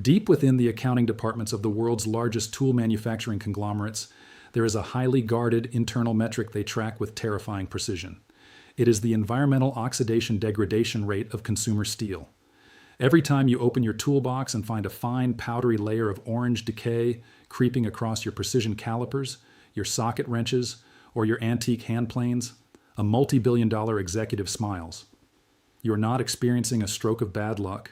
Deep within the accounting departments of the world's largest tool manufacturing conglomerates, there is a highly guarded internal metric they track with terrifying precision. It is the environmental oxidation degradation rate of consumer steel. Every time you open your toolbox and find a fine, powdery layer of orange decay creeping across your precision calipers, your socket wrenches, or your antique hand planes, a multi-billion-dollar executive smiles. You are not experiencing a stroke of bad luck.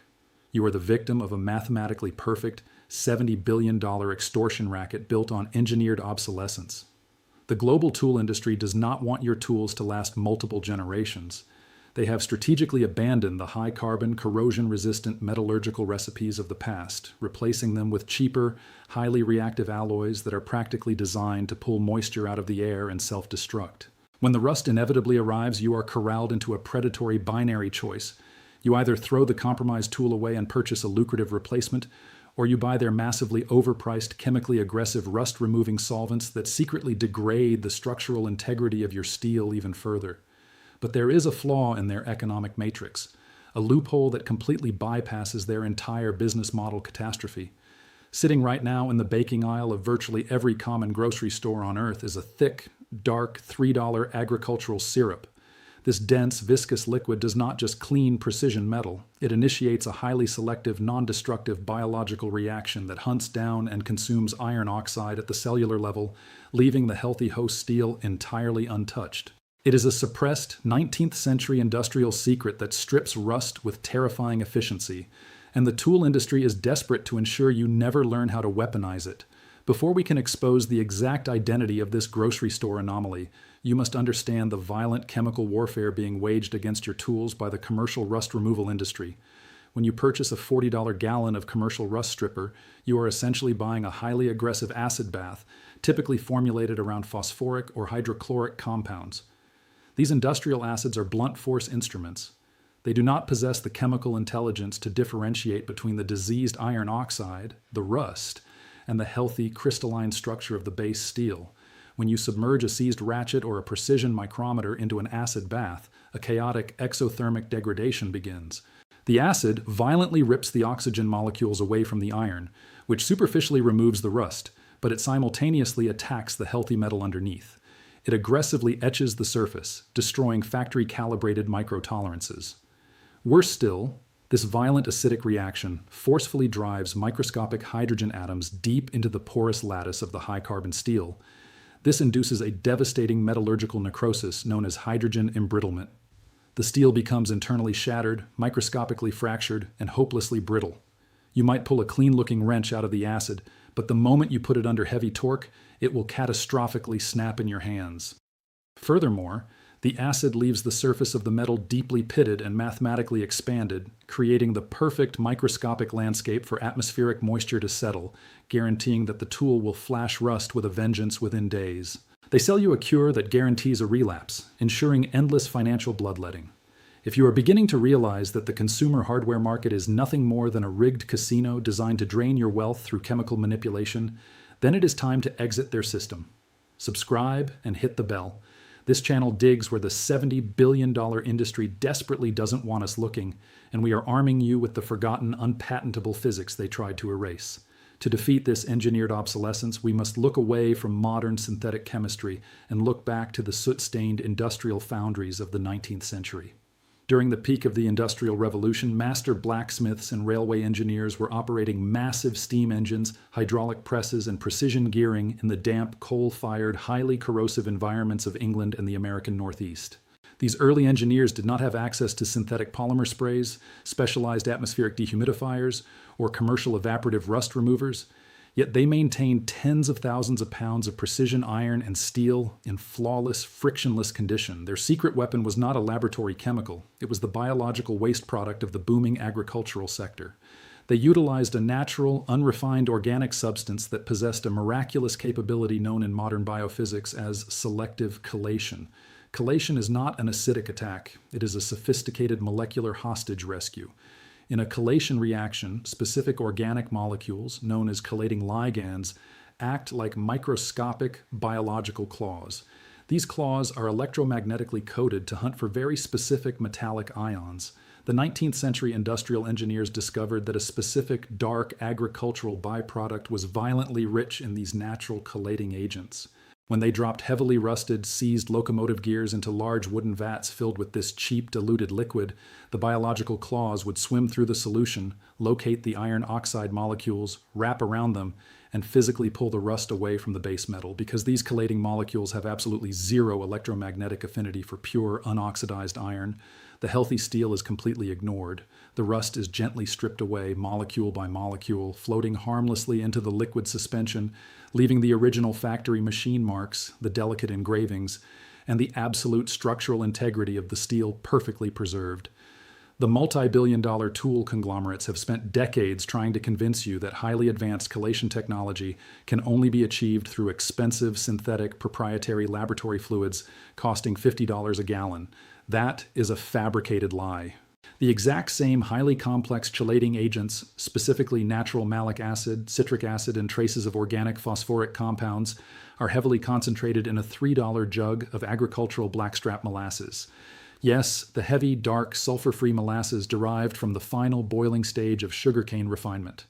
You are the victim of a mathematically perfect $70 billion extortion racket built on engineered obsolescence. The global tool industry does not want your tools to last multiple generations. They have strategically abandoned the high-carbon, corrosion-resistant metallurgical recipes of the past, replacing them with cheaper, highly reactive alloys that are practically designed to pull moisture out of the air and self-destruct. When the rust inevitably arrives, you are corralled into a predatory binary choice. You either throw the compromised tool away and purchase a lucrative replacement, or you buy their massively overpriced, chemically aggressive rust-removing solvents that secretly degrade the structural integrity of your steel even further. But there is a flaw in their economic matrix, a loophole that completely bypasses their entire business model catastrophe. Sitting right now in the baking aisle of virtually every common grocery store on Earth is a thick, dark $3 agricultural syrup. This dense, viscous liquid does not just clean precision metal, it initiates a highly selective, non-destructive biological reaction that hunts down and consumes iron oxide at the cellular level, leaving the healthy host steel entirely untouched. It is a suppressed 19th century industrial secret that strips rust with terrifying efficiency, and the tool industry is desperate to ensure you never learn how to weaponize it. Before we can expose the exact identity of this grocery store anomaly, you must understand the violent chemical warfare being waged against your tools by the commercial rust removal industry. When you purchase a $40 gallon of commercial rust stripper, you are essentially buying a highly aggressive acid bath, typically formulated around phosphoric or hydrochloric compounds. These industrial acids are blunt force instruments. They do not possess the chemical intelligence to differentiate between the diseased iron oxide, the rust, and the healthy crystalline structure of the base steel. When you submerge a seized ratchet or a precision micrometer into an acid bath, a chaotic exothermic degradation begins. The acid violently rips the oxygen molecules away from the iron, which superficially removes the rust, but it simultaneously attacks the healthy metal underneath. It aggressively etches the surface, destroying factory-calibrated microtolerances. Worse still, this violent acidic reaction forcefully drives microscopic hydrogen atoms deep into the porous lattice of the high-carbon steel. This induces a devastating metallurgical necrosis known as hydrogen embrittlement. The steel becomes internally shattered, microscopically fractured, and hopelessly brittle. You might pull a clean-looking wrench out of the acid, but the moment you put it under heavy torque, it will catastrophically snap in your hands. Furthermore, the acid leaves the surface of the metal deeply pitted and mathematically expanded, creating the perfect microscopic landscape for atmospheric moisture to settle, guaranteeing that the tool will flash rust with a vengeance within days. They sell you a cure that guarantees a relapse, ensuring endless financial bloodletting. If you are beginning to realize that the consumer hardware market is nothing more than a rigged casino designed to drain your wealth through chemical manipulation, then it is time to exit their system. Subscribe and hit the bell. This channel digs where the $70 billion industry desperately doesn't want us looking, and we are arming you with the forgotten, unpatentable physics they tried to erase. To defeat this engineered obsolescence, we must look away from modern synthetic chemistry and look back to the soot-stained industrial foundries of the 19th century. During the peak of the Industrial Revolution, master blacksmiths and railway engineers were operating massive steam engines, hydraulic presses, and precision gearing in the damp, coal-fired, highly corrosive environments of England and the American Northeast. These early engineers did not have access to synthetic polymer sprays, specialized atmospheric dehumidifiers, or commercial evaporative rust removers, yet they maintained tens of thousands of pounds of precision iron and steel in flawless, frictionless condition. Their secret weapon was not a laboratory chemical. It was the biological waste product of the booming agricultural sector. They utilized a natural, unrefined organic substance that possessed a miraculous capability known in modern biophysics as selective collation. Chelation is not an acidic attack. It is a sophisticated molecular hostage rescue. In a chelation reaction, specific organic molecules, known as chelating ligands, act like microscopic biological claws. These claws are electromagnetically coded to hunt for very specific metallic ions. The 19th century industrial engineers discovered that a specific dark agricultural byproduct was violently rich in these natural chelating agents. When they dropped heavily rusted, seized locomotive gears into large wooden vats filled with this cheap, diluted liquid, the biological claws would swim through the solution, locate the iron oxide molecules, wrap around them, and physically pull the rust away from the base metal, because these chelating molecules have absolutely zero electromagnetic affinity for pure, unoxidized iron. The healthy steel is completely ignored. The rust is gently stripped away, molecule by molecule, floating harmlessly into the liquid suspension, leaving the original factory machine marks, the delicate engravings, and the absolute structural integrity of the steel perfectly preserved. The multi-billion-dollar tool conglomerates have spent decades trying to convince you that highly advanced chelation technology can only be achieved through expensive, synthetic, proprietary laboratory fluids costing $50 a gallon. That is a fabricated lie. The exact same highly complex chelating agents, specifically natural malic acid, citric acid, and traces of organic phosphoric compounds, are heavily concentrated in a $3 jug of agricultural blackstrap molasses. Yes, the heavy, dark, sulfur-free molasses derived from the final boiling stage of sugarcane refinement.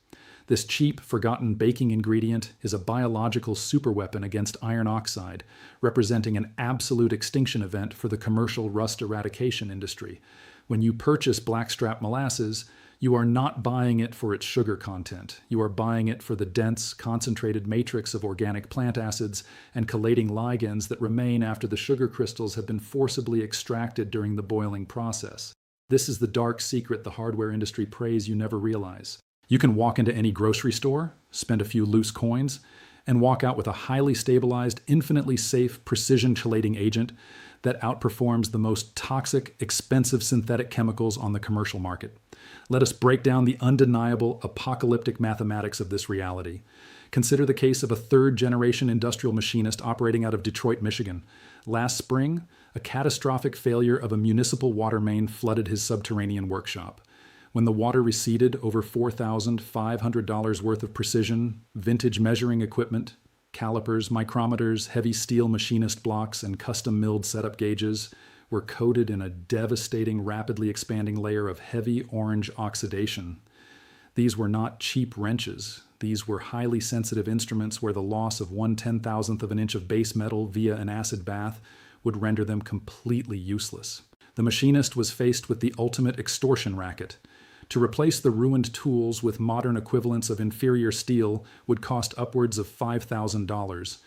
This cheap, forgotten baking ingredient is a biological superweapon against iron oxide, representing an absolute extinction event for the commercial rust eradication industry. When you purchase blackstrap molasses, you are not buying it for its sugar content. You are buying it for the dense, concentrated matrix of organic plant acids and chelating ligands that remain after the sugar crystals have been forcibly extracted during the boiling process. This is the dark secret the hardware industry prays you never realize. You can walk into any grocery store, spend a few loose coins, and walk out with a highly stabilized, infinitely safe precision chelating agent that outperforms the most toxic, expensive synthetic chemicals on the commercial market. Let us break down the undeniable, apocalyptic mathematics of this reality. Consider the case of a third-generation industrial machinist operating out of Detroit, Michigan. Last spring, a catastrophic failure of a municipal water main flooded his subterranean workshop. When the water receded, over $4,500 worth of precision, vintage measuring equipment, calipers, micrometers, heavy steel machinist blocks, and custom-milled setup gauges were coated in a devastating, rapidly expanding layer of heavy orange oxidation. These were not cheap wrenches. These were highly sensitive instruments where the loss of 1/10,000th of an inch of base metal via an acid bath would render them completely useless. The machinist was faced with the ultimate extortion racket. To replace the ruined tools with modern equivalents of inferior steel would cost upwards of $5,000.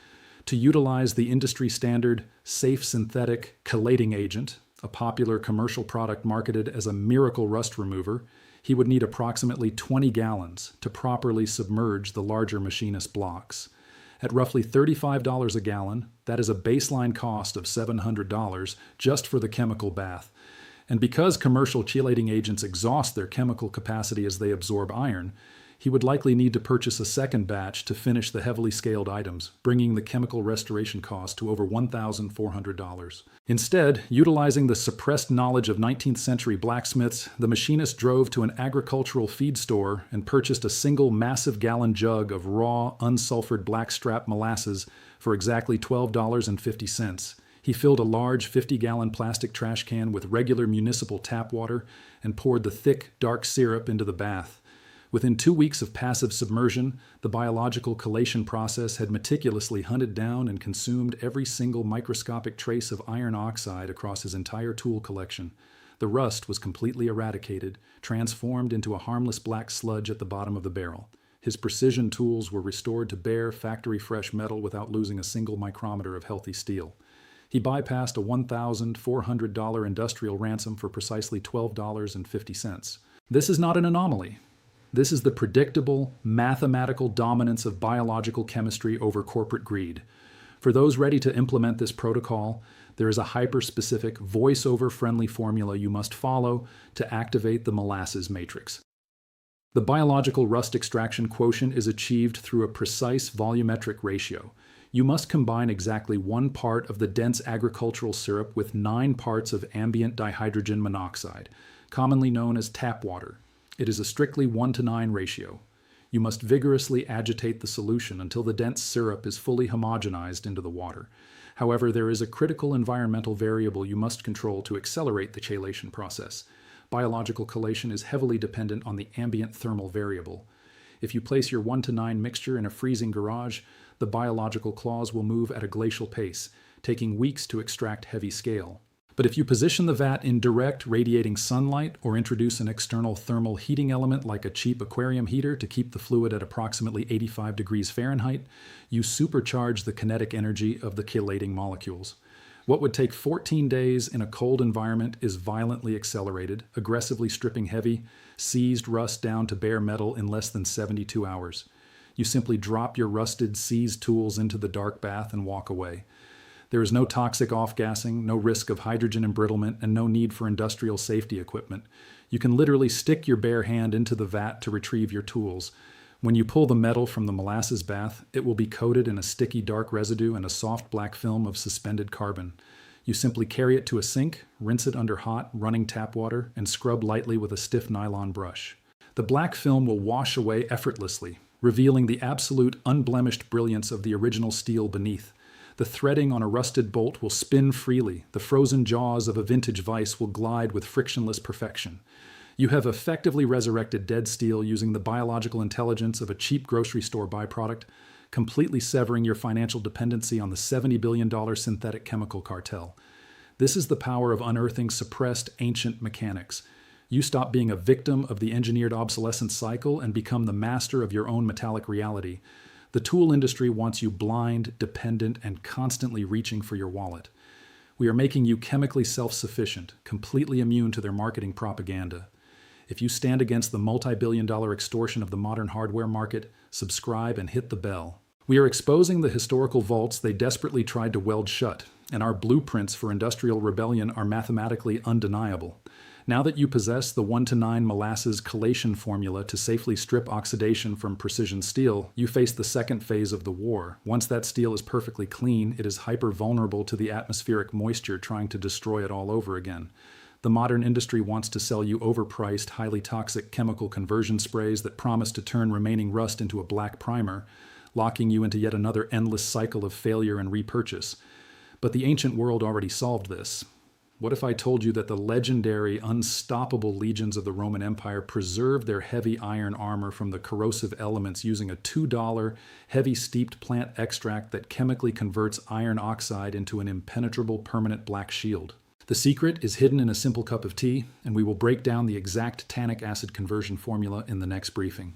To utilize the industry-standard safe synthetic chelating agent, a popular commercial product marketed as a miracle rust remover, he would need approximately 20 gallons to properly submerge the larger machinist blocks. At roughly $35 a gallon, that is a baseline cost of $700 just for the chemical bath. And because commercial chelating agents exhaust their chemical capacity as they absorb iron, he would likely need to purchase a second batch to finish the heavily scaled items, bringing the chemical restoration cost to over $1,400. Instead, utilizing the suppressed knowledge of 19th century blacksmiths, the machinist drove to an agricultural feed store and purchased a single massive gallon jug of raw, unsulfured blackstrap molasses for exactly $12.50. He filled a large 50-gallon plastic trash can with regular municipal tap water and poured the thick, dark syrup into the bath. Within 2 weeks of passive submersion, the biological collation process had meticulously hunted down and consumed every single microscopic trace of iron oxide across his entire tool collection. The rust was completely eradicated, transformed into a harmless black sludge at the bottom of the barrel. His precision tools were restored to bare, factory-fresh metal without losing a single micrometer of healthy steel. He bypassed a $1,400 industrial ransom for precisely $12.50. This is not an anomaly. This is the predictable, mathematical dominance of biological chemistry over corporate greed. For those ready to implement this protocol, there is a hyper-specific, voice-over-friendly formula you must follow to activate the molasses matrix. The biological rust extraction quotient is achieved through a precise volumetric ratio. You must combine exactly 1 part of the dense agricultural syrup with 9 parts of ambient dihydrogen monoxide, commonly known as tap water. It is a strictly 1:9 ratio. You must vigorously agitate the solution until the dense syrup is fully homogenized into the water. However, there is a critical environmental variable you must control to accelerate the chelation process. Biological collation is heavily dependent on the ambient thermal variable. If you place your 1:9 mixture in a freezing garage, the biological claws will move at a glacial pace, taking weeks to extract heavy scale. But if you position the vat in direct radiating sunlight or introduce an external thermal heating element like a cheap aquarium heater to keep the fluid at approximately 85 degrees Fahrenheit, you supercharge the kinetic energy of the chelating molecules. What would take 14 days in a cold environment is violently accelerated, aggressively stripping heavy, seized rust down to bare metal in less than 72 hours. You simply drop your rusted, seized tools into the dark bath and walk away. There is no toxic off-gassing, no risk of hydrogen embrittlement, and no need for industrial safety equipment. You can literally stick your bare hand into the vat to retrieve your tools. When you pull the metal from the molasses bath, it will be coated in a sticky dark residue and a soft black film of suspended carbon. You simply carry it to a sink, rinse it under hot, running tap water, and scrub lightly with a stiff nylon brush. The black film will wash away effortlessly, revealing the absolute unblemished brilliance of the original steel beneath. The threading on a rusted bolt will spin freely. The frozen jaws of a vintage vise will glide with frictionless perfection. You have effectively resurrected dead steel using the biological intelligence of a cheap grocery store byproduct, completely severing your financial dependency on the $70 billion synthetic chemical cartel. This is the power of unearthing suppressed ancient mechanics. You stop being a victim of the engineered obsolescence cycle and become the master of your own metallic reality. The tool industry wants you blind, dependent, and constantly reaching for your wallet. We are making you chemically self-sufficient, completely immune to their marketing propaganda. If you stand against the multi-billion-dollar extortion of the modern hardware market, subscribe and hit the bell. We are exposing the historical vaults they desperately tried to weld shut, and our blueprints for industrial rebellion are mathematically undeniable. Now that you possess the 1:9 molasses chelation formula to safely strip oxidation from precision steel, you face the second phase of the war. Once that steel is perfectly clean, it is hyper-vulnerable to the atmospheric moisture trying to destroy it all over again. The modern industry wants to sell you overpriced, highly toxic chemical conversion sprays that promise to turn remaining rust into a black primer, locking you into yet another endless cycle of failure and repurchase. But the ancient world already solved this. What if I told you that the legendary, unstoppable legions of the Roman Empire preserved their heavy iron armor from the corrosive elements using a $2 heavy steeped plant extract that chemically converts iron oxide into an impenetrable permanent black shield? The secret is hidden in a simple cup of tea, and we will break down the exact tannic acid conversion formula in the next briefing.